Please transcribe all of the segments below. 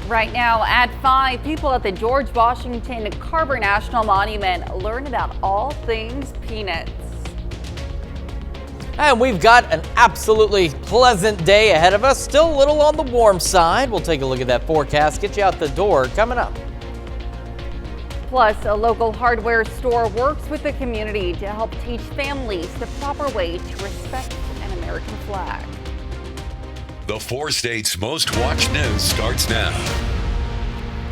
Right now at 5, people at the George Washington Carver National Monument learn about all things peanuts. And we've got an absolutely pleasant day ahead of us. Still a little on the warm side. We'll take a look at that forecast, get you out the door coming up. Plus, a local hardware store works with the community to help teach families the proper way to respect an American flag. The 4 states' most watched news starts now.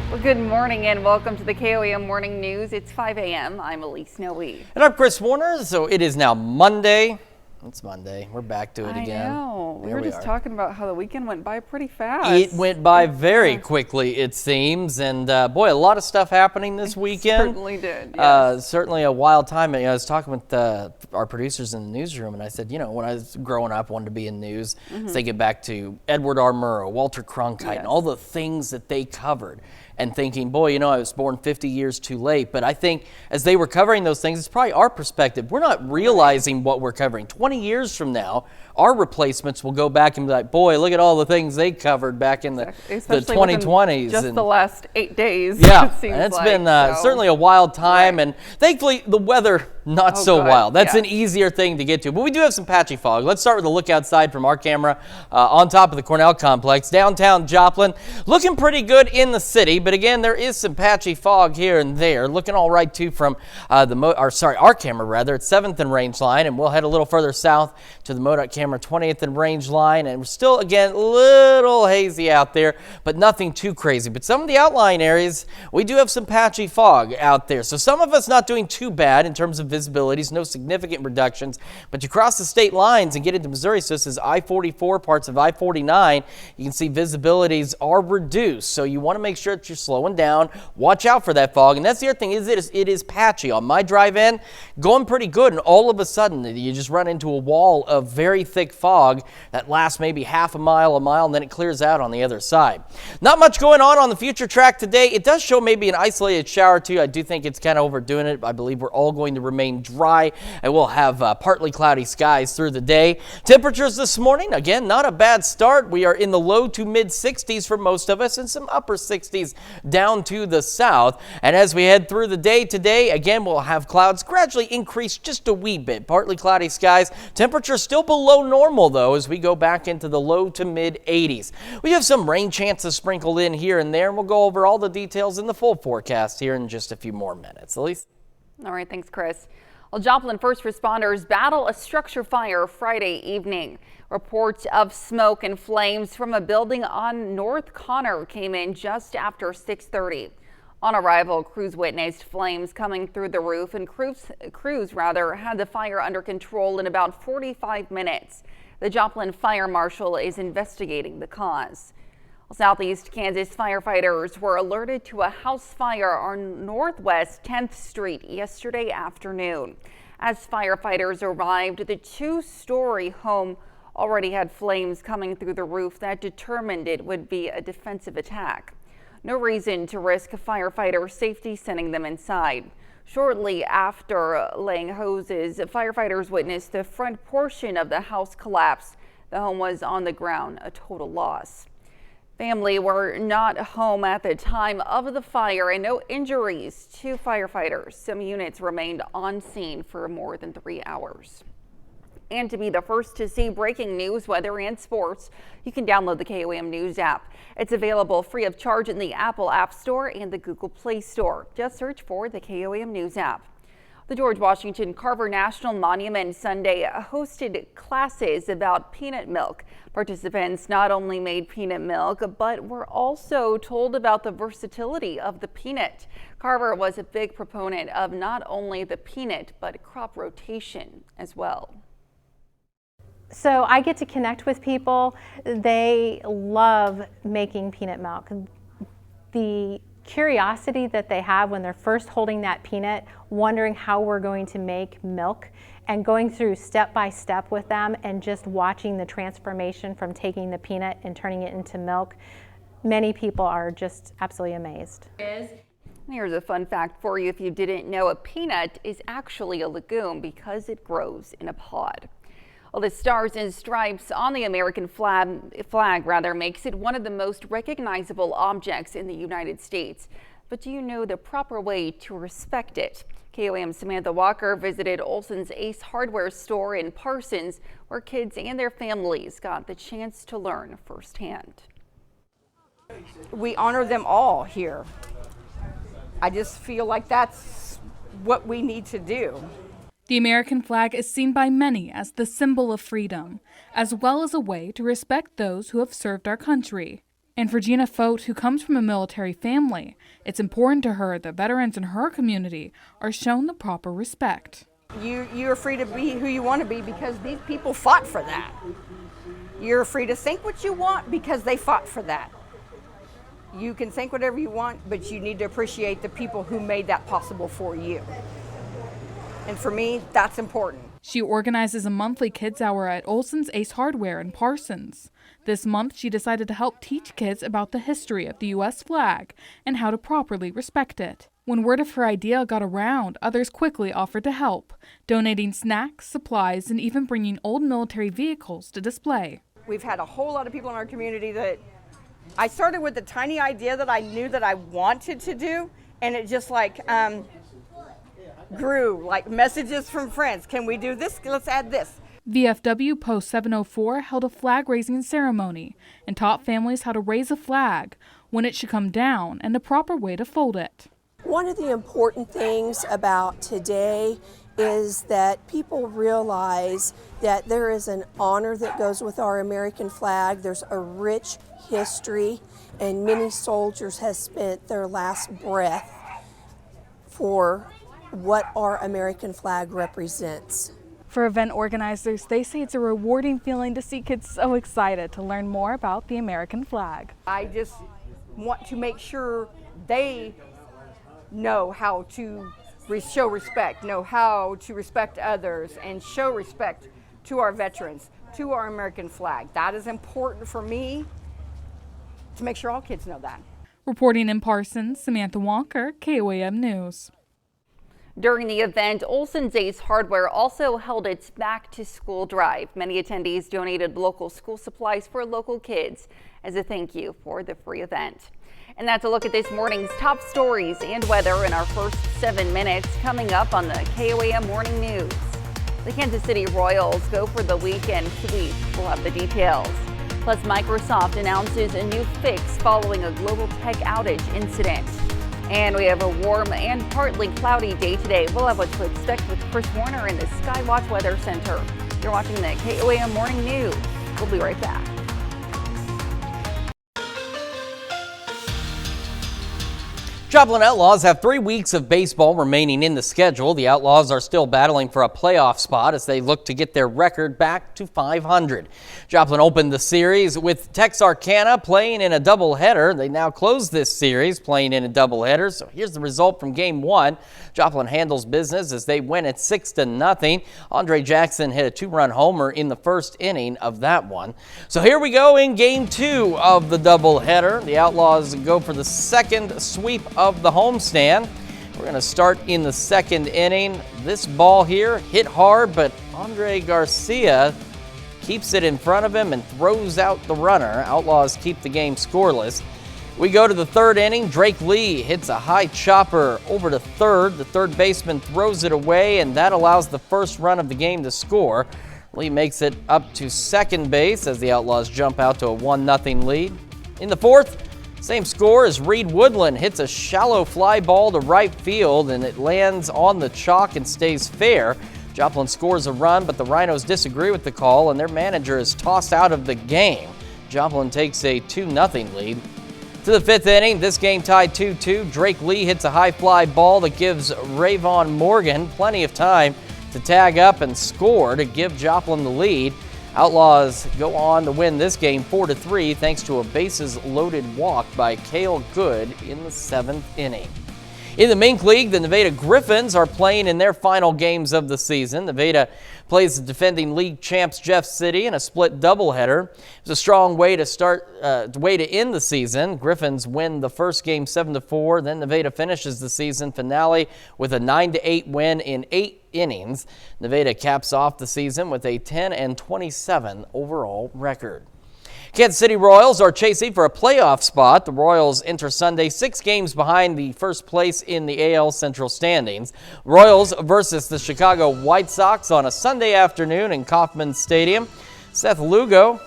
Well, good morning and welcome to the KOAM Morning News. It's 5 a.m. I'm Elise Noe. And I'm Chris Warner. So it is now Monday. It's Monday. We're back to it again. I know. We were just talking about how the weekend went by pretty fast. It went by very quickly, it seems. And boy, a lot of stuff happening this weekend. Certainly did. Yes. Certainly a wild time. I was talking with our producers in the newsroom, and I said, when I was growing up, I wanted to be in news. Thinking back to Edward R. Murrow, Walter Cronkite, and all the things that they covered. And thinking, boy, I was born 50 years too late. But I think as they were covering those things, it's probably our perspective. We're not realizing what we're covering. 20 years from now, our replacements will go back and be like, boy, look at all the things they covered back in the 2020s. Just the last 8 days. Yeah, it seems it's like, been certainly a wild time. Right. And thankfully, the weather, not so wild. That's an easier thing to get to. But we do have some patchy fog. Let's start with a look outside from our camera on top of the Cornell complex. Downtown Joplin, looking pretty good in the city. But again, there is some patchy fog here and there. Looking all right, too, from our camera, rather. It's 7th and Range Line. And we'll head a little further south to the MoDOT camera, 20th and Range Line. And we're still, again, a little hazy out there, but nothing too crazy. But some of the outlying areas, we do have some patchy fog out there. So some of us not doing too bad in terms of visibilities, no significant reductions. But you cross the state lines and get into Missouri, so this is I-44, parts of I-49, you can see visibilities are reduced. So you want to make sure that you're slowing down. Watch out for that fog. And that's the other thing, it is patchy. On my drive in, going pretty good, and all of a sudden you just run into a wall of very thick fog that lasts maybe half a mile, and then it clears out on the other side. Not much going on the future track today. It does show maybe an isolated shower too. I do think it's kind of overdoing it. I believe we're all going to remain dry, and we'll have partly cloudy skies through the day. Temperatures this morning, again, not a bad start. We are in the low to mid 60s for most of us, and some upper 60s down to the south. And as we head through the day today, again, we'll have clouds gradually increase just a wee bit. Partly cloudy skies. Temperature still below normal, though, as we go back into the low to mid 80s. We have some rain chances sprinkled in here and there, and we'll go over all the details in the full forecast here in just a few more minutes. Elise? All right, thanks, Chris. Well, Joplin first responders battle a structure fire Friday evening. Reports of smoke and flames from a building on North Connor came in just after 6:30. On arrival, crews witnessed flames coming through the roof, and crews had the fire under control in about 45 minutes. The Joplin Fire Marshal is investigating the cause. Southeast Kansas firefighters were alerted to a house fire on Northwest 10th Street yesterday afternoon. As firefighters arrived, the 2-story home already had flames coming through the roof that determined it would be a defensive attack. No reason to risk firefighter safety sending them inside. Shortly after laying hoses, firefighters witnessed the front portion of the house collapse. The home was on the ground, a total loss. Family were not home at the time of the fire, and no injuries to firefighters. Some units remained on scene for more than 3 hours. And to be the first to see breaking news, weather, and sports, you can download the KOAM News app. It's available free of charge in the Apple App Store and the Google Play Store. Just search for the KOAM News app. The George Washington Carver National Monument Sunday hosted classes about peanut milk. Participants not only made peanut milk, but were also told about the versatility of the peanut. Carver was a big proponent of not only the peanut, but crop rotation as well. So I get to connect with people. They love making peanut milk. The curiosity that they have when they're first holding that peanut, wondering how we're going to make milk, and going through step by step with them and just watching the transformation from taking the peanut and turning it into milk. Many people are just absolutely amazed. Here's a fun fact for you if you didn't know. A peanut is actually a legume because it grows in a pod. Well, the stars and stripes on the American flag makes it one of the most recognizable objects in the United States. But do you know the proper way to respect it? KOAM Samantha Walker visited Olson's Ace Hardware store in Parsons, where kids and their families got the chance to learn firsthand. We honor them all here. I just feel like that's what we need to do. The American flag is seen by many as the symbol of freedom, as well as a way to respect those who have served our country. And for Gina Fote, who comes from a military family, it's important to her that veterans in her community are shown the proper respect. You're free to be who you want to be because these people fought for that. You're free to think what you want because they fought for that. You can think whatever you want, but you need to appreciate the people who made that possible for you. And for me, that's important. She organizes a monthly kids hour at Olson's Ace Hardware in Parsons. This month, she decided to help teach kids about the history of the U.S. flag and how to properly respect it. When word of her idea got around, others quickly offered to help, donating snacks, supplies, and even bringing old military vehicles to display. We've had a whole lot of people in our community that I started with a tiny idea that I knew that I wanted to do, and it just grew, like messages from friends. Can we do this? Let's add this. VFW Post 704 held a flag-raising ceremony and taught families how to raise a flag, when it should come down, and the proper way to fold it. One of the important things about today is that people realize that there is an honor that goes with our American flag. There's a rich history, and many soldiers have spent their last breath for what our American flag represents. For event organizers, they say it's a rewarding feeling to see kids so excited to learn more about the American flag. I just want to make sure they know how to show respect, know how to respect others, and show respect to our veterans, to our American flag. That is important for me to make sure all kids know that. Reporting in Parsons, Samantha Walker, KOAM News. During the event, Olson's Ace Hardware also held its Back to School drive. Many attendees donated local school supplies for local kids as a thank you for the free event. And that's a look at this morning's top stories and weather in our first 7 minutes. Coming up on the KOAM Morning News. The Kansas City Royals go for the weekend sweep. We'll have the details. Plus, Microsoft announces a new fix following a global tech outage incident. And we have a warm and partly cloudy day today. We'll have what to expect with Chris Warner in the Skywatch Weather Center. You're watching the KOAM Morning News. We'll be right back. Joplin Outlaws have 3 weeks of baseball remaining in the schedule. The Outlaws are still battling for a playoff spot as they look to get their record back to 500. Joplin opened the series with Texarkana playing in a doubleheader. They now close this series playing in a doubleheader. So here's the result from Game 1. Joplin handles business as they win at 6-0. Andre Jackson hit a 2-run homer in the first inning of that one. So here we go in Game 2 of the doubleheader. The Outlaws go for the second sweep of the homestand. We're going to start in the second inning. This ball here hit hard, but Andre Garcia keeps it in front of him and throws out the runner. Outlaws keep the game scoreless. We go to the third inning. Drake Lee hits a high chopper over to third. The third baseman throws it away, and that allows the first run of the game to score. Lee makes it up to second base as the Outlaws jump out to a 1-0 lead. In the fourth, same score as Reed Woodland hits a shallow fly ball to right field, and it lands on the chalk and stays fair. Joplin scores a run, but the Rhinos disagree with the call, and their manager is tossed out of the game. Joplin takes a 2-0 lead. To the fifth inning, this game tied 2-2. Drake Lee hits a high fly ball that gives Rayvon Morgan plenty of time to tag up and score to give Joplin the lead. Outlaws go on to win this game 4-3 thanks to a bases-loaded walk by Cale Good in the seventh inning. In the Mink League, the Nevada Griffins are playing in their final games of the season. Nevada plays the defending league champs Jeff City in a split doubleheader. It was a strong way to end the season. Griffins win the first game 7-4. Then Nevada finishes the season finale with a 9-8 win in 8 innings. Nevada caps off the season with a 10-27 overall record. Kansas City Royals are chasing for a playoff spot. The Royals enter Sunday 6 games behind the first place in the AL Central standings. Royals versus the Chicago White Sox on a Sunday afternoon in Kauffman Stadium. Seth Lugo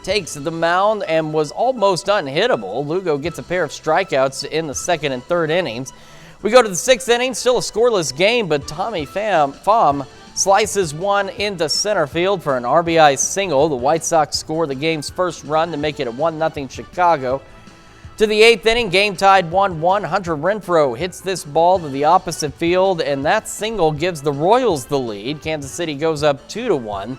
takes the mound and was almost unhittable. Lugo gets a pair of strikeouts in the second and third innings. We go to the 6th inning, still a scoreless game, but Tommy Pham slices one into center field for an RBI single. The White Sox score the game's first run to make it a 1-0 Chicago. To the 8th inning, game tied 1-1. Hunter Renfroe hits this ball to the opposite field, and that single gives the Royals the lead. Kansas City goes up 2-1.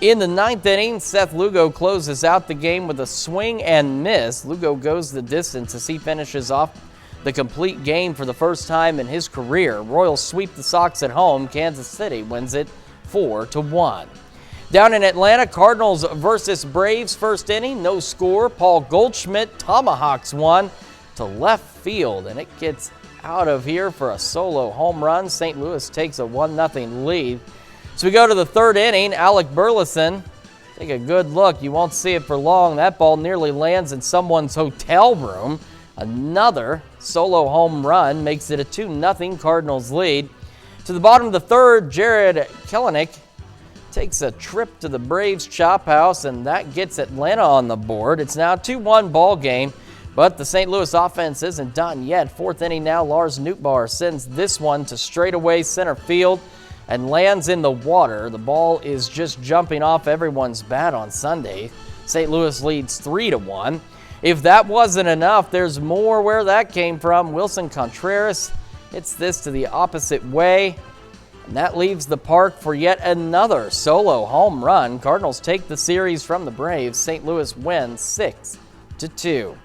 In the 9th inning, Seth Lugo closes out the game with a swing and miss. Lugo goes the distance as he finishes off the complete game for the first time in his career. Royals sweep the Sox at home. Kansas City wins it 4-1. Down in Atlanta, Cardinals versus Braves, first inning, no score. Paul Goldschmidt tomahawks one to left field, and it gets out of here for a solo home run. St. Louis takes a 1-0 lead. So we go to the 3rd inning. Alec Burleson, take a good look. You won't see it for long. That ball nearly lands in someone's hotel room. Another solo home run makes it a 2-0 Cardinals lead. To the bottom of the 3rd, Jared Kelenic takes a trip to the Braves chop house, and that gets Atlanta on the board. It's now a 2-1 ball game, but the St. Louis offense isn't done yet. 4th inning now, Lars Nootbaar sends this one to straightaway center field and lands in the water. The ball is just jumping off everyone's bat on Sunday. St. Louis leads 3-1. If that wasn't enough, there's more where that came from. Wilson Contreras hits this to the opposite way, and that leaves the park for yet another solo home run. Cardinals take the series from the Braves. St. Louis wins 6-2. Well,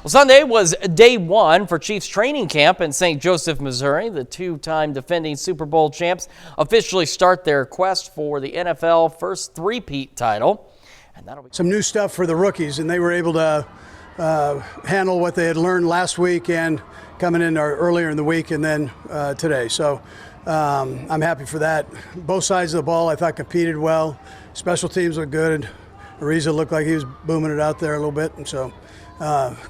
Sunday was day 1 for Chiefs training camp in St. Joseph, Missouri. The 2-time defending Super Bowl champs officially start their quest for the NFL first three-peat title. And that'll be some new stuff for the rookies, and they were able to handle what they had learned last week and coming in earlier in the week and then today. So I'm happy for that. Both sides of the ball I thought competed well. Special teams looked good. Ariza looked like he was booming it out there a little bit, and so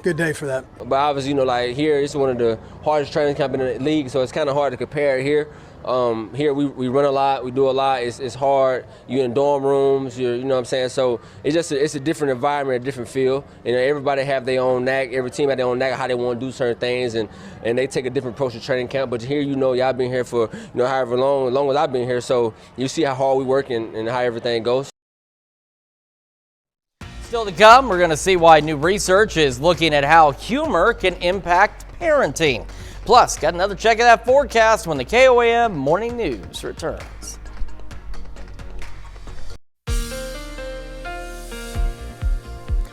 good day for that. But obviously, like here, it's one of the hardest training camps in the league, so it's kind of hard to compare here. Here we run a lot, we do a lot. It's hard. You're in dorm rooms. You know what I'm saying. So it's a different environment, a different feel. And everybody have their own knack. Every team have their own knack how they want to do certain things, and they take a different approach to training camp. But here, y'all been here for however long as I've been here. So you see how hard we work and how everything goes. Still to come, we're going to see why new research is looking at how humor can impact parenting. Plus, got another check of that forecast when the KOAM Morning News returns.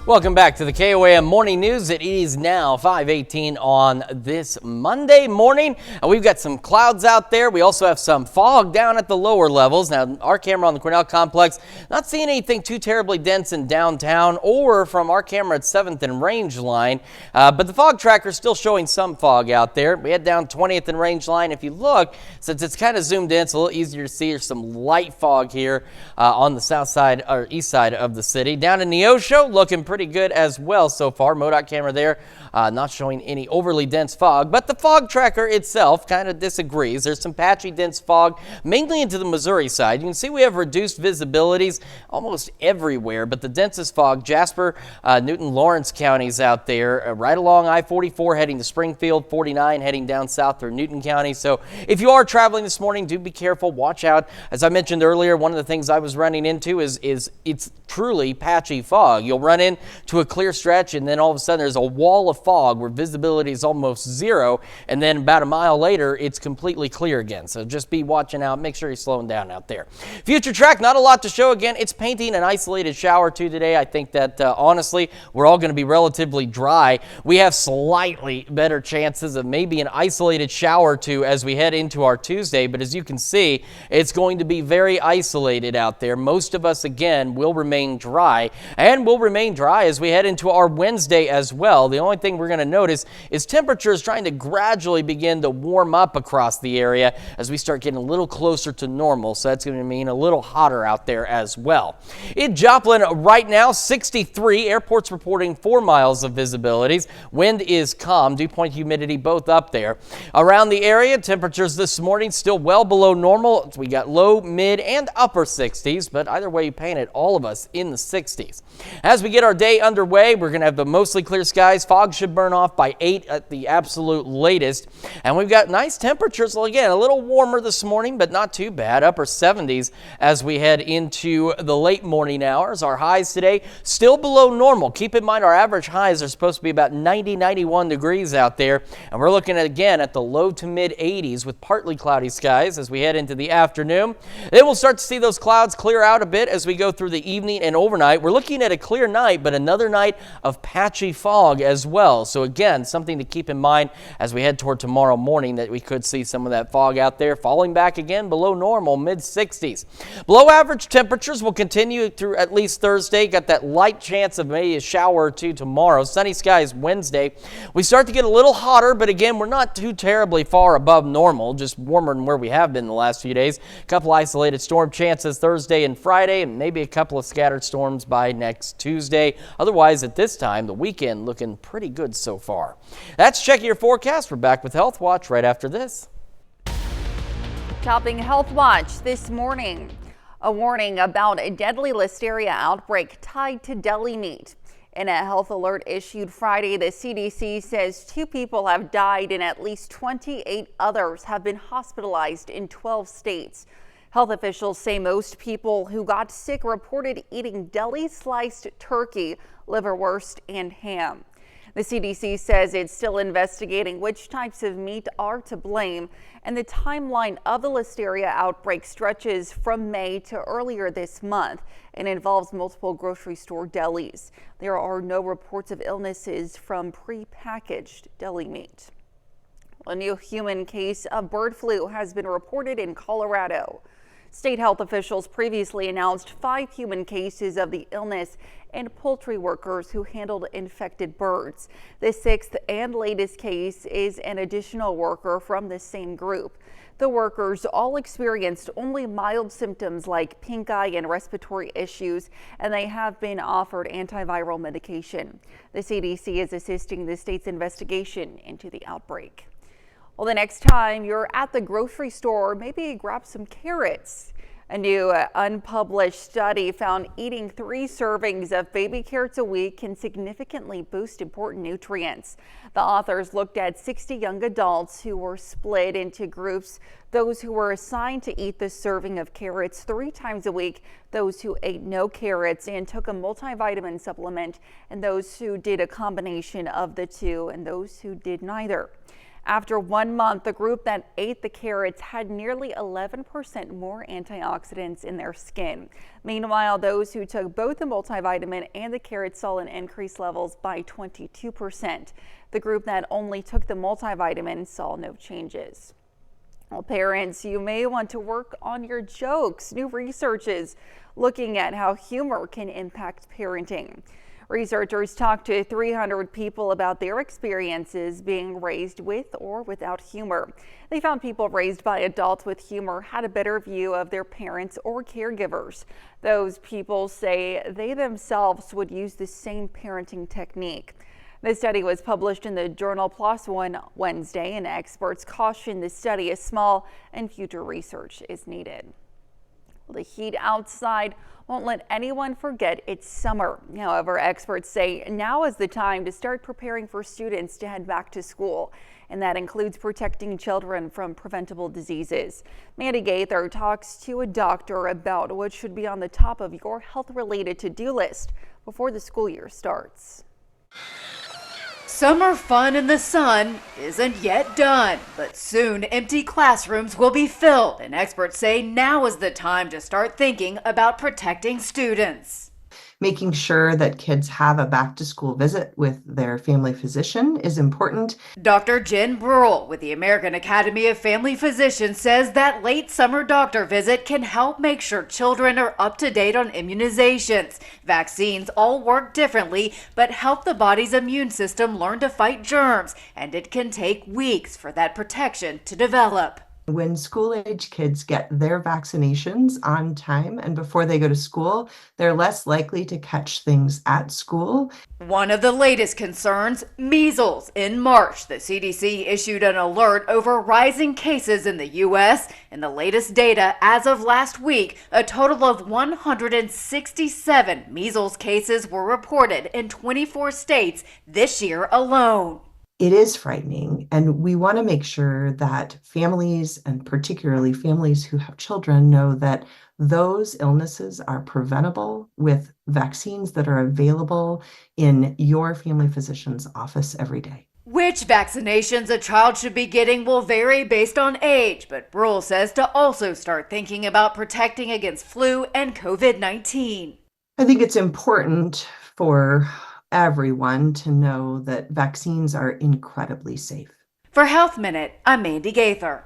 Welcome back to the KOAM Morning News. It is now 5:18 on this Monday morning. We've got some clouds out there. We also have some fog down at the lower levels. Now, our camera on the Cornell complex, not seeing anything too terribly dense in downtown or from our camera at 7th and Range Line. But the fog tracker is still showing some fog out there. We head down 20th and Range Line. If you look, since it's kind of zoomed in, it's a little easier to see. There's some light fog here on the south side or east side of the city. Down in Neosho, looking pretty good as well so far. MoDOT camera there not showing any overly dense fog, but the fog tracker itself kind of disagrees. There's some patchy dense fog mainly into the Missouri side. You can see we have reduced visibilities almost everywhere, but the densest fog, Jasper, Newton, Lawrence counties out there, right along I-44 heading to Springfield, 49 heading down south through Newton County. So if you are traveling this morning, do be careful, watch out. As I mentioned earlier, one of the things I was running into is it's truly patchy fog. You'll run in to a clear stretch, and then all of a sudden there's a wall of fog where visibility is almost zero, and then about a mile later it's completely clear again. So just be watching out. Make sure you're slowing down out there. Future track, not a lot to show. Again, it's painting an isolated shower or two today. I think that honestly, we're all going to be relatively dry. We have slightly better chances of maybe an isolated shower or two as we head into our Tuesday, but as you can see, it's going to be very isolated out there. Most of us, again, will remain dry, and will remain dry as we head into our Wednesday as well. The only thing we're going to notice is temperatures trying to gradually begin to warm up across the area as we start getting a little closer to normal, so that's going to mean a little hotter out there as well. In Joplin right now, 63. Airport's reporting 4 miles of visibilities. Wind is calm. Dew point humidity both up there. Around the area, temperatures this morning still well below normal. We got low, mid, and upper 60s, but either way you paint it, all of us in the 60s. As we get our day underway, we're going to have the mostly clear skies. Fog should burn off by 8 at the absolute latest. And we've got nice temperatures. Well, again, a little warmer this morning, but not too bad. Upper 70s as we head into the late morning hours. Our highs today still below normal. Keep in mind our average highs are supposed to be about 90, 91 degrees out there. And we're looking at, again, at the low to mid 80s with partly cloudy skies as we head into the afternoon. Then we'll start to see those clouds clear out a bit as we go through the evening and overnight. We're looking at a clear night, but another night of patchy fog as well. So again, something to keep in mind as we head toward tomorrow morning, that we could see some of that fog out there falling back again below normal, mid 60s. Below average temperatures will continue through at least Thursday. Got that light chance of maybe a shower or two tomorrow. Sunny skies Wednesday. We start to get a little hotter, but again, we're not too terribly far above normal, just warmer than where we have been the last few days. A couple isolated storm chances Thursday and Friday, and maybe a couple of scattered storms by next Tuesday. Otherwise, at this time, the weekend looking pretty good so far. That's checking your forecast. We're back with Health Watch right after this. Topping Health Watch this morning, a warning about a deadly listeria outbreak tied to deli meat. In a health alert issued Friday, the CDC says 2 people have died and at least 28 others have been hospitalized in 12 states. Health officials say most people who got sick reported eating deli-sliced turkey, liverwurst, and ham. The CDC says it's still investigating which types of meat are to blame, and the timeline of the listeria outbreak stretches from May to earlier this month and involves multiple grocery store delis. There are no reports of illnesses from pre-packaged deli meat. A new human case of bird flu has been reported in Colorado. State health officials previously announced 5 human cases of the illness and poultry workers who handled infected birds. The 6th and latest case is an additional worker from the same group. The workers all experienced only mild symptoms like pink eye and respiratory issues, and they have been offered antiviral medication. The CDC is assisting the state's investigation into the outbreak. Well, the next time you're at the grocery store, maybe grab some carrots. A new unpublished study found eating 3 servings of baby carrots a week can significantly boost important nutrients. The authors looked at 60 young adults who were split into groups: those who were assigned to eat the serving of carrots 3 times a week, those who ate no carrots and took a multivitamin supplement, and those who did a combination of the two, and those who did neither. After 1 month, the group that ate the carrots had nearly 11% more antioxidants in their skin. Meanwhile, those who took both the multivitamin and the carrots saw an increased levels by 22%. The group that only took the multivitamin saw no changes. Well, parents, you may want to work on your jokes. New research is looking at how humor can impact parenting. Researchers talked to 300 people about their experiences being raised with or without humor. They found people raised by adults with humor had a better view of their parents or caregivers. Those people say they themselves would use the same parenting technique. The study was published in the journal PLOS One Wednesday, and experts caution the study is small and future research is needed. The heat outside won't let anyone forget it's summer. However, experts say now is the time to start preparing for students to head back to school, and that includes protecting children from preventable diseases. Mandy Gaither talks to a doctor about what should be on the top of your health-related to-do list before the school year starts. Summer fun in the sun isn't yet done, but soon empty classrooms will be filled, and experts say now is the time to start thinking about protecting students. Making sure that kids have a back-to-school visit with their family physician is important. Dr. Jen Burrell with the American Academy of Family Physicians says that late summer doctor visit can help make sure children are up to date on immunizations. Vaccines all work differently, but help the body's immune system learn to fight germs, and it can take weeks for that protection to develop. When school-age kids get their vaccinations on time and before they go to school, they're less likely to catch things at school. One of the latest concerns, measles. In March, the CDC issued an alert over rising cases in the U.S. In the latest data, as of last week, a total of 167 measles cases were reported in 24 states this year alone. It is frightening, and we want to make sure that families, and particularly families who have children, know that those illnesses are preventable with vaccines that are available in your family physician's office every day. Which vaccinations a child should be getting will vary based on age, but Burrell says to also start thinking about protecting against flu and COVID-19. I think it's important for everyone to know that vaccines are incredibly safe. For Health Minute, I'm Mandy Gaither.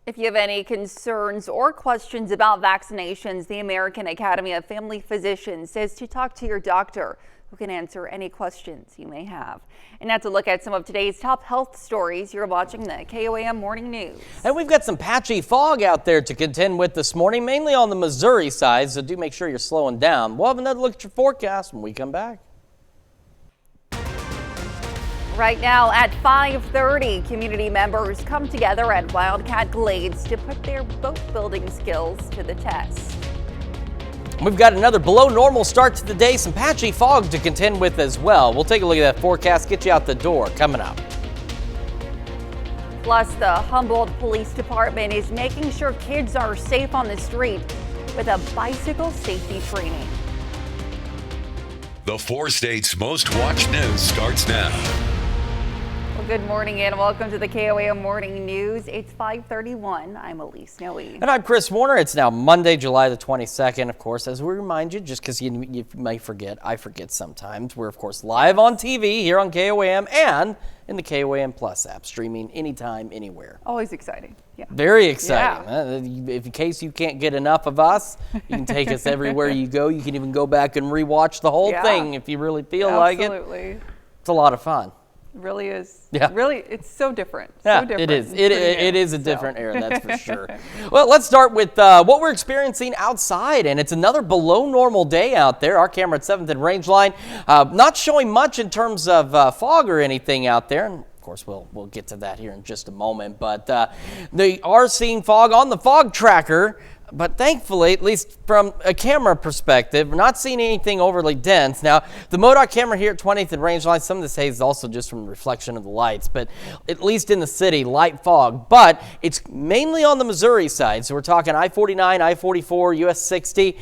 If you have any concerns or questions about vaccinations, the American Academy of Family Physicians says to talk to your doctor, who can answer any questions you may have. And that's a look at some of today's top health stories. You're watching the KOAM Morning News. And we've got some patchy fog out there to contend with this morning, mainly on the Missouri side, so do make sure you're slowing down. We'll have another look at your forecast when we come back. Right now at 5:30, community members come together at Wildcat Glades to put their boat building skills to the test. We've got another below normal start to the day, some patchy fog to contend with as well. We'll take a look at that forecast, get you out the door coming up. Plus, the Humboldt Police Department is making sure kids are safe on the street with a bicycle safety training. The 4 states' most watched news starts now. Well, good morning and welcome to the KOAM Morning News. It's 5:31. I'm Elise Noe. And I'm Chris Warner. It's now Monday, July the 22nd. Of course, as we remind you, just because you may forget, I forget sometimes, we're of course live on TV here on KOAM and in the KOAM Plus app, streaming anytime, anywhere. Always exciting. Yeah. Very exciting. Yeah. If in case you can't get enough of us, you can take us everywhere you go. You can even go back and rewatch the whole thing if you really feel like it. Absolutely. It's a lot of fun. It really is. Yeah. Really, it's so different. Yeah, so different. it is. It is a different era, that's for sure. Well, let's start with what we're experiencing outside, and it's another below normal day out there. Our camera at 7th and Rangeline, not showing much in terms of fog or anything out there. And of course, we'll get to that here in just a moment. But they are seeing fog on the fog tracker. But thankfully, at least from a camera perspective, we're not seeing anything overly dense. Now, the MoDOT camera here at 20th and Rangeline, some of this haze is also just from the reflection of the lights, but at least in the city, light fog. But it's mainly on the Missouri side, so we're talking I-49, I-44, US 60.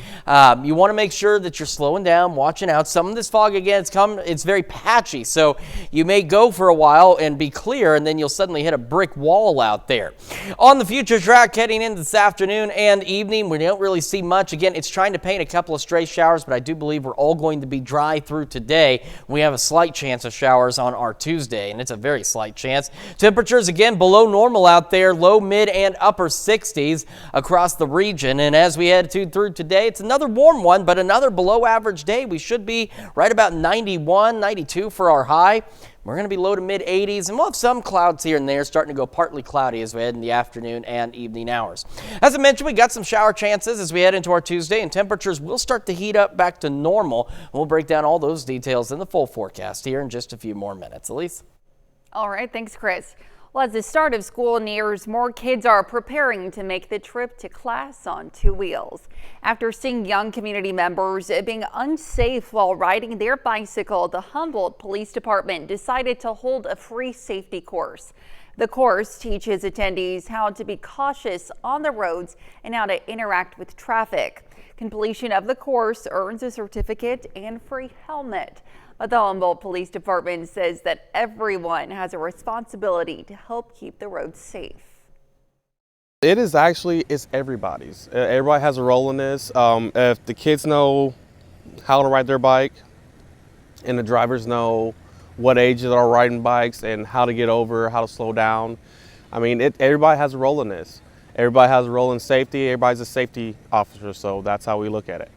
You want to make sure that you're slowing down, watching out. Some of this fog, again, it's very patchy, so you may go for a while and be clear, and then you'll suddenly hit a brick wall out there. On the future track heading into this afternoon and evening, we don't really see much. Again, it's trying to paint a couple of stray showers, but I do believe we're all going to be dry through today. We have a slight chance of showers on our Tuesday, and it's a very slight chance. Temperatures, again, below normal out there, low, mid, and upper 60s across the region. And as we head through today, it's another warm one, but another below average day. We should be right about 91, 92 for our high. We're going to be low to mid 80s, and we'll have some clouds here and there, starting to go partly cloudy as we head in the afternoon and evening hours. As I mentioned, we got some shower chances as we head into our Tuesday, and temperatures will start to heat up back to normal. We'll break down all those details in the full forecast here in just a few more minutes. Elise? All right, thanks, Chris. Well, as the start of school nears, more kids are preparing to make the trip to class on 2 wheels. After seeing young community members being unsafe while riding their bicycle, the Humboldt Police Department decided to hold a free safety course. The course teaches attendees how to be cautious on the roads and how to interact with traffic. Completion of the course earns a certificate and free helmet. But the Humboldt Police Department says that everyone has a responsibility to help keep the roads safe. It's everybody's. Everybody has a role in this. If the kids know how to ride their bike and the drivers know what age they are riding bikes and how to get over, how to slow down. I mean, everybody has a role in this. Everybody has a role in safety. Everybody's a safety officer, so that's how we look at it.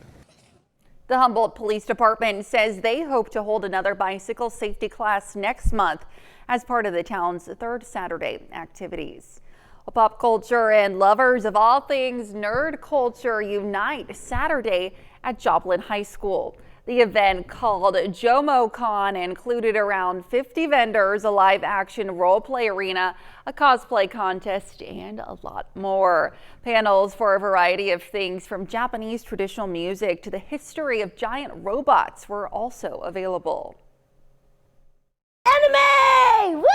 The Humboldt Police Department says they hope to hold another bicycle safety class next month as part of the town's third Saturday activities. Well, pop culture and lovers of all things nerd culture unite Saturday at Joplin High School. The event, called JomoCon, included around 50 vendors, a live-action role-play arena, a cosplay contest, and a lot more. Panels for a variety of things from Japanese traditional music to the history of giant robots were also available. Anime! Woo!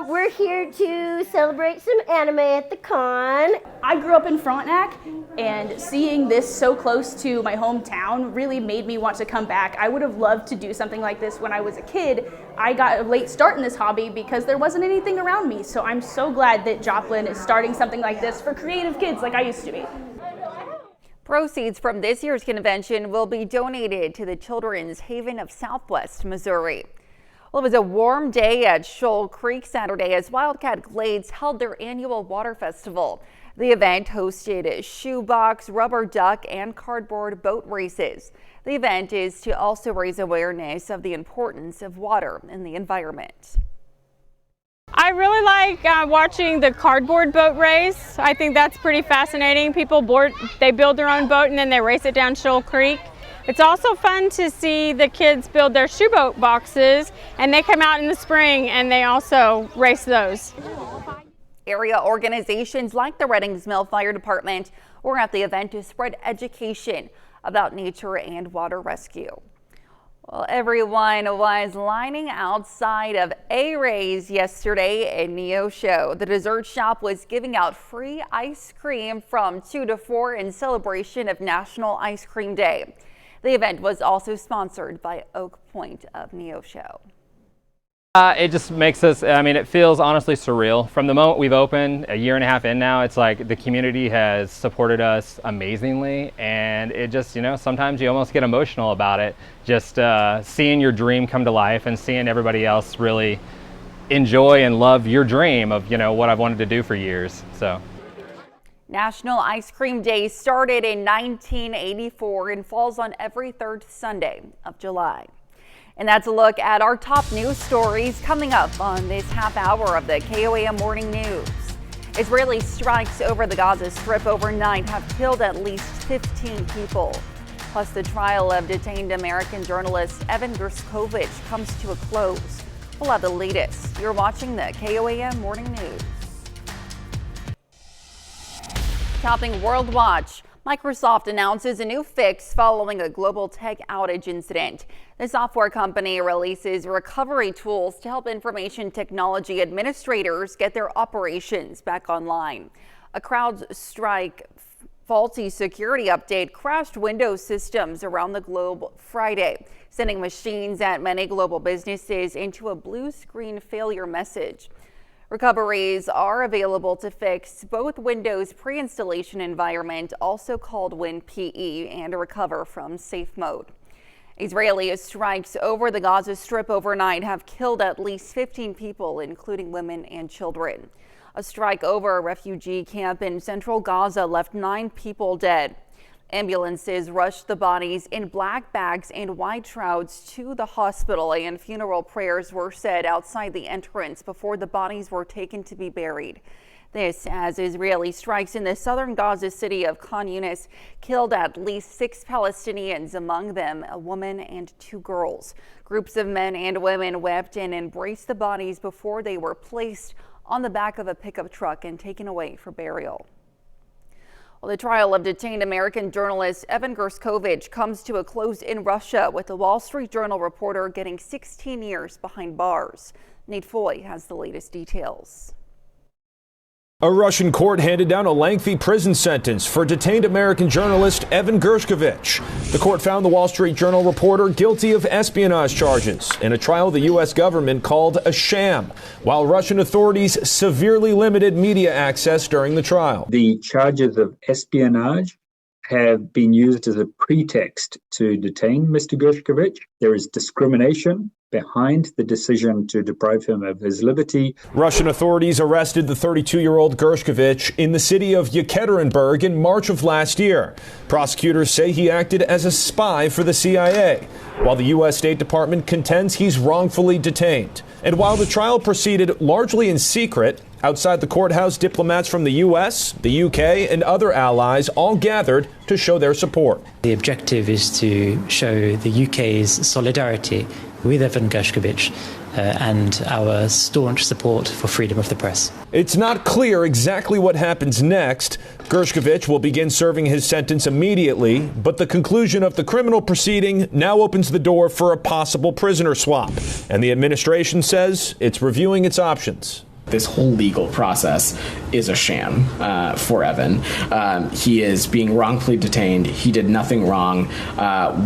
We're here to celebrate some anime at the con. I grew up in Frontenac, and seeing this so close to my hometown really made me want to come back. I would have loved to do something like this when I was a kid. I got a late start in this hobby because there wasn't anything around me, so I'm so glad that Joplin is starting something like this for creative kids like I used to be. Proceeds from this year's convention will be donated to the Children's Haven of Southwest Missouri. Well, it was a warm day at Shoal Creek Saturday as Wildcat Glades held their annual water festival. The event hosted shoebox, rubber duck, and cardboard boat races. The event is to also raise awareness of the importance of water in the environment. I really like watching the cardboard boat race. I think that's pretty fascinating. People they build their own boat and then they race it down Shoal Creek. It's also fun to see the kids build their shoeboat boxes, and they come out in the spring and they also race those. Area organizations like the Reddings Mill Fire Department were at the event to spread education about nature and water rescue. Well, everyone was lining outside of A-Ray's yesterday in Neosho. The dessert shop was giving out free ice cream from 2 to 4 in celebration of National Ice Cream Day. The event was also sponsored by Oak Point of Neosho. It just makes us, it feels honestly surreal. From the moment we've opened, a year and a half in now, it's like the community has supported us amazingly, and it just, sometimes you almost get emotional about it. Just seeing your dream come to life and seeing everybody else really enjoy and love your dream of, what I've wanted to do for years. So. National Ice Cream Day started in 1984 and falls on every third Sunday of July. And that's a look at our top news stories coming up on this half hour of the KOAM Morning News. Israeli strikes over the Gaza Strip overnight have killed at least 15 people. Plus, the trial of detained American journalist Evan Gershkovich comes to a close. We'll have the latest. You're watching the KOAM Morning News. Topping World Watch, Microsoft announces a new fix following a global tech outage incident. The software company releases recovery tools to help information technology administrators get their operations back online. A CrowdStrike faulty security update crashed Windows systems around the globe Friday, sending machines at many global businesses into a blue screen failure message. Recoveries are available to fix both Windows pre-installation environment, also called WinPE, and recover from safe mode. Israeli strikes over the Gaza Strip overnight have killed at least 15 people, including women and children. A strike over a refugee camp in central Gaza left 9 people dead. Ambulances rushed the bodies in black bags and white shrouds to the hospital, and funeral prayers were said outside the entrance before the bodies were taken to be buried. This as Israeli strikes in the southern Gaza city of Khan Yunis killed at least 6 Palestinians, among them a woman and 2 girls. Groups of men and women wept and embraced the bodies before they were placed on the back of a pickup truck and taken away for burial. Well, the trial of detained American journalist Evan Gershkovich comes to a close in Russia, with the Wall Street Journal reporter getting 16 years behind bars. Nate Foy has the latest details. A Russian court handed down a lengthy prison sentence for detained American journalist Evan Gershkovich. The court found the Wall Street Journal reporter guilty of espionage charges in a trial the U.S. government called a sham, while Russian authorities severely limited media access during the trial. The charges of espionage have been used as a pretext to detain Mr. Gershkovich. There is discrimination behind the decision to deprive him of his liberty. Russian authorities arrested the 32-year-old Gershkovich in the city of Yekaterinburg in March of last year. Prosecutors say he acted as a spy for the CIA, while the U.S. State Department contends he's wrongfully detained. And while the trial proceeded largely in secret, outside the courthouse, diplomats from the U.S., the U.K., and other allies all gathered to show their support. The objective is to show the UK's solidarity with Evan Gershkovich and our staunch support for freedom of the press. It's not clear exactly what happens next. Gershkovich will begin serving his sentence immediately, but the conclusion of the criminal proceeding now opens the door for a possible prisoner swap, and the administration says it's reviewing its options. This whole legal process is a sham for Evan. He is being wrongfully detained. He did nothing wrong.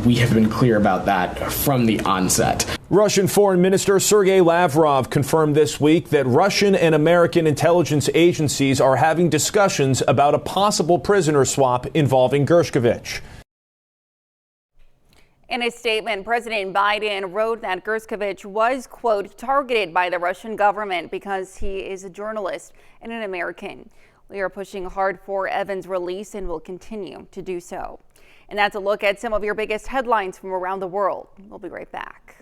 We have been clear about that from the onset. Russian Foreign Minister Sergei Lavrov confirmed this week that Russian and American intelligence agencies are having discussions about a possible prisoner swap involving Gershkovich. In a statement, President Biden wrote that Gershkovich was, quote, targeted by the Russian government because he is a journalist and an American. We are pushing hard for Evan's release and will continue to do so. And that's a look at some of your biggest headlines from around the world. We'll be right back.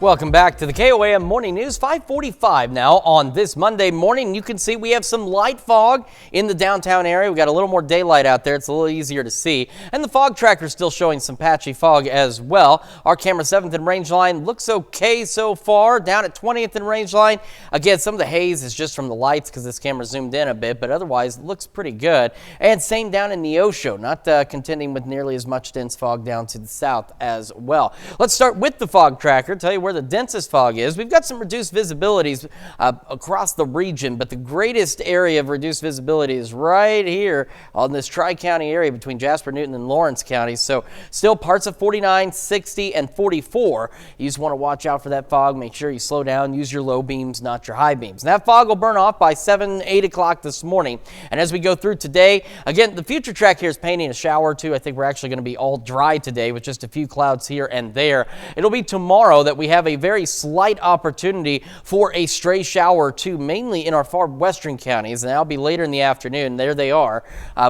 Welcome back to the KOAM Morning News, 5:45 now on this Monday morning. You can see we have some light fog in the downtown area. We got a little more daylight out there. It's a little easier to see. And the fog tracker is still showing some patchy fog as well. Our camera 7th and range line looks okay so far. Down at 20th and range line. Again, some of the haze is just from the lights because this camera zoomed in a bit, but otherwise it looks pretty good. And same down in Neosho, not contending with nearly as much dense fog down to the south as well. Let's start with the fog tracker. Tell you where the densest fog is. We've got some reduced visibilities across the region, but the greatest area of reduced visibility is right here on this Tri-County area between Jasper, Newton, and Lawrence counties. So still parts of 49, 60, and 44. You just want to watch out for that fog. Make sure you slow down, use your low beams, not your high beams. And that fog will burn off by 7, 8 o'clock this morning. And as we go through today, again, the future track here is painting a shower or two. I think we're actually going to be all dry today with just a few clouds here and there. It'll be tomorrow that we have a very slight opportunity for a stray shower or two, mainly in our far western counties, and that'll be later in the afternoon. There they are,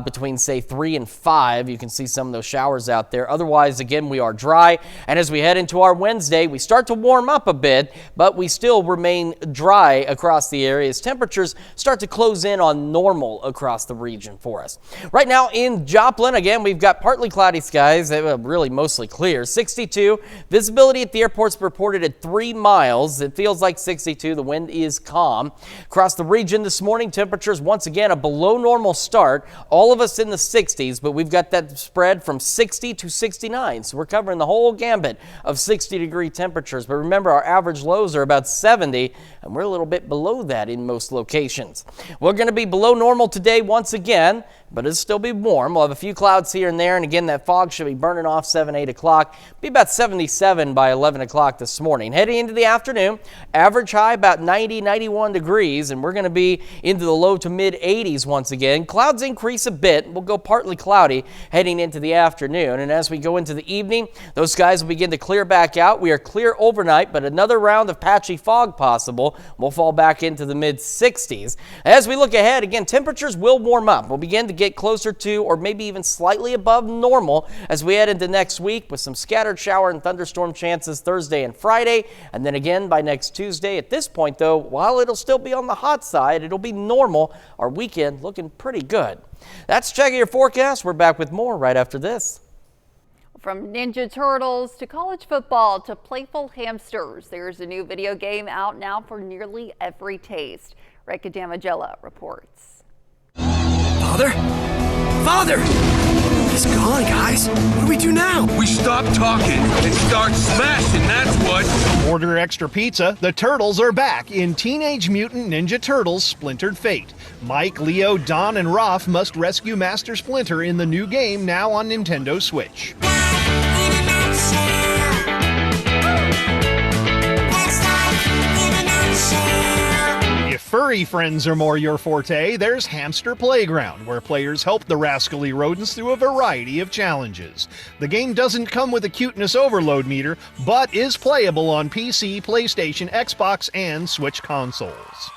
between say 3 and 5. You can see some of those showers out there. Otherwise, again, we are dry, and as we head into our Wednesday, we start to warm up a bit, but we still remain dry across the area as temperatures start to close in on normal across the region for us. Right now in Joplin, again, we've got partly cloudy skies, really mostly clear. 62, visibility at the airport's reported at 3 miles. It feels like 62. The wind is calm. Across the region this morning, temperatures once again a below normal start. All of us in the 60s, but we've got that spread from 60 to 69. So we're covering the whole gambit of 60-degree temperatures. But remember, our average lows are about 70, and we're a little bit below that in most locations. We're going to be below normal today once again, but it'll still be warm. We'll have a few clouds here and there, and again, that fog should be burning off 7, 8 o'clock. Be about 77 by 11 o'clock this morning. Heading into the afternoon, average high about 90, 91 degrees, and we're going to be into the low to mid 80s once again. Clouds increase a bit. We'll go partly cloudy heading into the afternoon, and as we go into the evening, those skies will begin to clear back out. We are clear overnight, but another round of patchy fog possible. We'll fall back into the mid 60s. As we look ahead, again, temperatures will warm up. We'll begin to get closer to or maybe even slightly above normal as we head into next week with some scattered shower and thunderstorm chances Thursday and Friday. And then again by next Tuesday. At this point, though, while it'll still be on the hot side, it'll be normal. Our weekend looking pretty good. That's checking your forecast. We're back with more right after this. From Ninja Turtles to college football to playful hamsters, there's a new video game out now for nearly every taste. Rekha Damagella reports. Father? Father! He's gone, guys. What do we do now? We stop talking and start smashing, that's what. Order extra pizza. The Turtles are back in Teenage Mutant Ninja Turtles Splintered Fate. Mike, Leo, Don, and Raph must rescue Master Splinter in the new game now on Nintendo Switch. If furry friends are more your forte, there's Hamster Playground, where players help the rascally rodents through a variety of challenges. The game doesn't come with a cuteness overload meter, but is playable on PC, PlayStation, Xbox, and Switch consoles.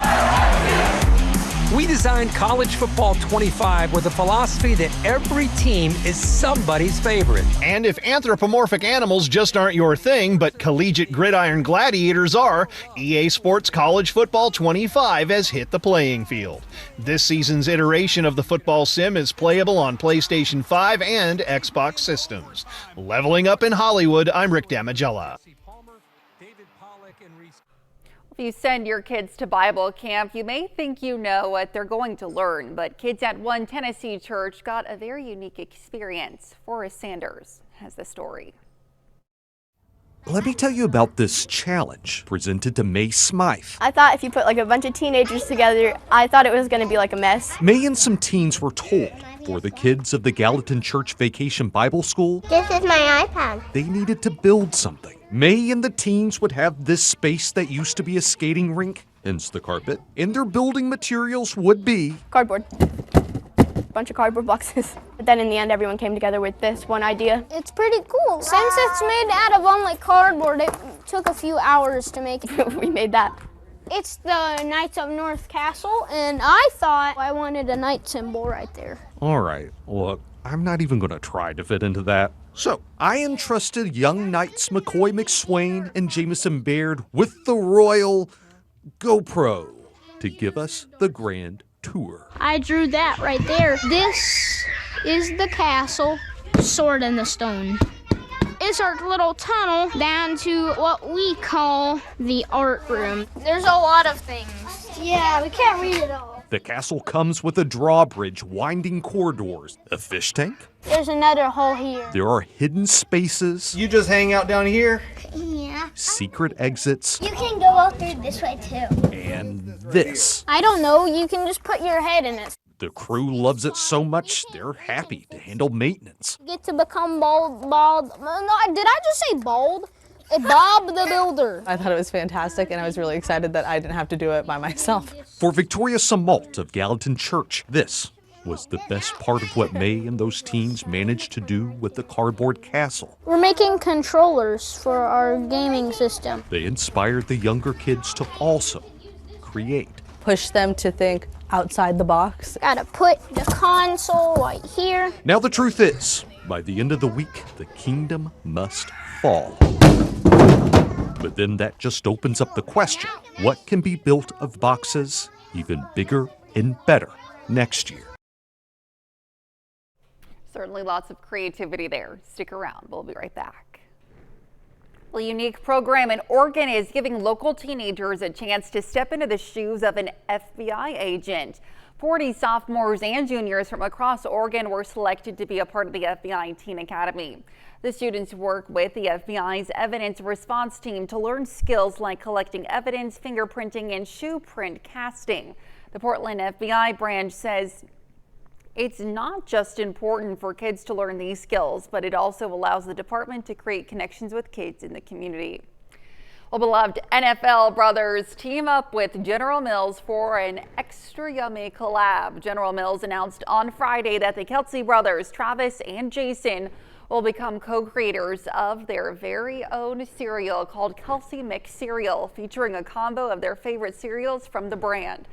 We designed College Football 25 with a philosophy that every team is somebody's favorite. And if anthropomorphic animals just aren't your thing, but collegiate gridiron gladiators are, EA Sports College Football 25 has hit the playing field. This season's iteration of the football sim is playable on PlayStation 5 and Xbox systems. Leveling up in Hollywood, I'm Rick Damigella. If you send your kids to Bible camp, you may think you know what they're going to learn, but kids at one Tennessee church got a very unique experience. Forrest Sanders has the story. Let me tell you about this challenge presented to May Smythe. I thought if you put like a bunch of teenagers together, I thought it was going to be like a mess. May and some teens were told for the kids of the Gallatin Church Vacation Bible School, This is my iPad. they needed to build something. May and the teens would have this space that used to be a skating rink, hence the carpet, and their building materials would be Cardboard. Bunch of cardboard boxes. But then in the end, everyone came together with this one idea. It's pretty cool. Since it's made out of only cardboard, it took a few hours to make it. We made that. It's the Knights of North Castle, and I thought I wanted a knight symbol right there. All right, look, I'm not even going to try to fit into that. So, I entrusted young knights McCoy McSwain and Jameson Baird with the royal GoPro to give us the grand tour. I drew that right there. This is the castle, Sword in the Stone. It's our little tunnel down to what we call the art room. There's a lot of things. Yeah, we can't read it all. The castle comes with a drawbridge, winding corridors, a fish tank. There's another hole here. There are hidden spaces. You just hang out down here? Yeah. Secret exits. You can go out through this way too. And this. I don't know, you can just put your head in it. The crew loves it so much, they're happy to handle maintenance. Get to become bald. No, did I just say bald? Bob the Builder. I thought it was fantastic, and I was really excited that I didn't have to do it by myself. For Victoria Samalt of Gallatin Church, this was the best part of what May and those teens managed to do with the cardboard castle. We're making controllers for our gaming system. They inspired the younger kids to also create. Push them to think outside the box. Gotta put the console right here. Now the truth is, by the end of the week, the kingdom must fall. But then that just opens up the question, what can be built of boxes even bigger and better next year? Certainly lots of creativity there. Stick around. We'll be right back. Well, a unique program in Oregon is giving local teenagers a chance to step into the shoes of an FBI agent. 40 sophomores and juniors from across Oregon were selected to be a part of the FBI Teen Academy. The students work with the FBI's evidence response team to learn skills like collecting evidence, fingerprinting, and shoe print casting. The Portland FBI branch says it's not just important for kids to learn these skills, but it also allows the department to create connections with kids in the community. Well, beloved NFL brothers team up with General Mills for an extra yummy collab. General Mills announced on Friday that the Kelsey brothers, Travis and Jason, will become co-creators of their very own cereal called Kelsey Mix Cereal, featuring a combo of their favorite cereals from the brand.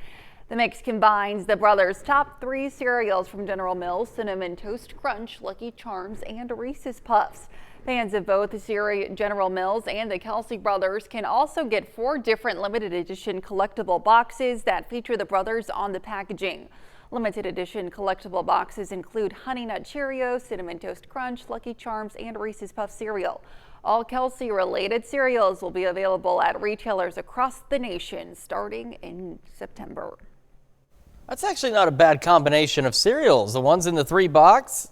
The mix combines the brothers' top 3 cereals from General Mills: Cinnamon Toast Crunch, Lucky Charms, and Reese's Puffs. Fans of both General Mills and the Kelsey brothers can also get 4 different limited edition collectible boxes that feature the brothers on the packaging. Limited edition collectible boxes include Honey Nut Cheerios, Cinnamon Toast Crunch, Lucky Charms, and Reese's Puff cereal. All Kelsey-related cereals will be available at retailers across the nation starting in September. That's actually not a bad combination of cereals. The ones in the 3 box.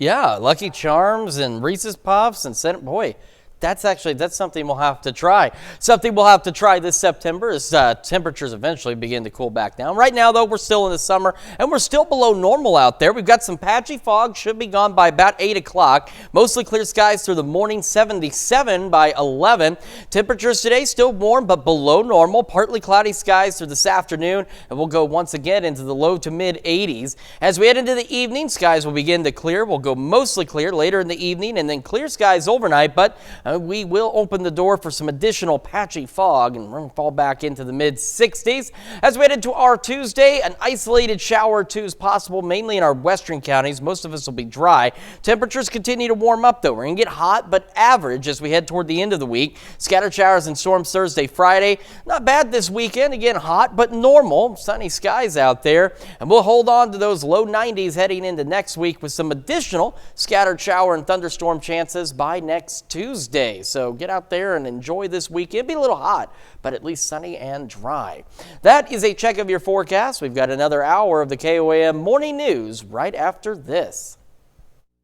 Yeah, Lucky Charms and Reese's Puffs and boy, that's something we'll have to try. Something we'll have to try this September as temperatures eventually begin to cool back down. Right now, though, we're still in the summer and we're still below normal out there. We've got some patchy fog, should be gone by about 8 o'clock. Mostly clear skies through the morning, 77 by 11. Temperatures today still warm but below normal. Partly cloudy skies through this afternoon, and we'll go once again into the low to mid 80s. As we head into the evening, skies will begin to clear. We'll go mostly clear later in the evening and then clear skies overnight, but we will open the door for some additional patchy fog and we'll fall back into the mid 60s. As we head into our Tuesday, an isolated shower or two is possible, mainly in our western counties. Most of us will be dry. Temperatures continue to warm up, though. We're going to get hot, but average as we head toward the end of the week. Scattered showers and storms Thursday, Friday. Not bad this weekend. Again, hot, but normal. Sunny skies out there. And we'll hold on to those low 90s heading into next week with some additional scattered shower and thunderstorm chances by next Tuesday. So get out there and enjoy this weekend. It'll be a little hot, but at least sunny and dry. That is a check of your forecast. We've got another hour of the KOAM Morning News right after this.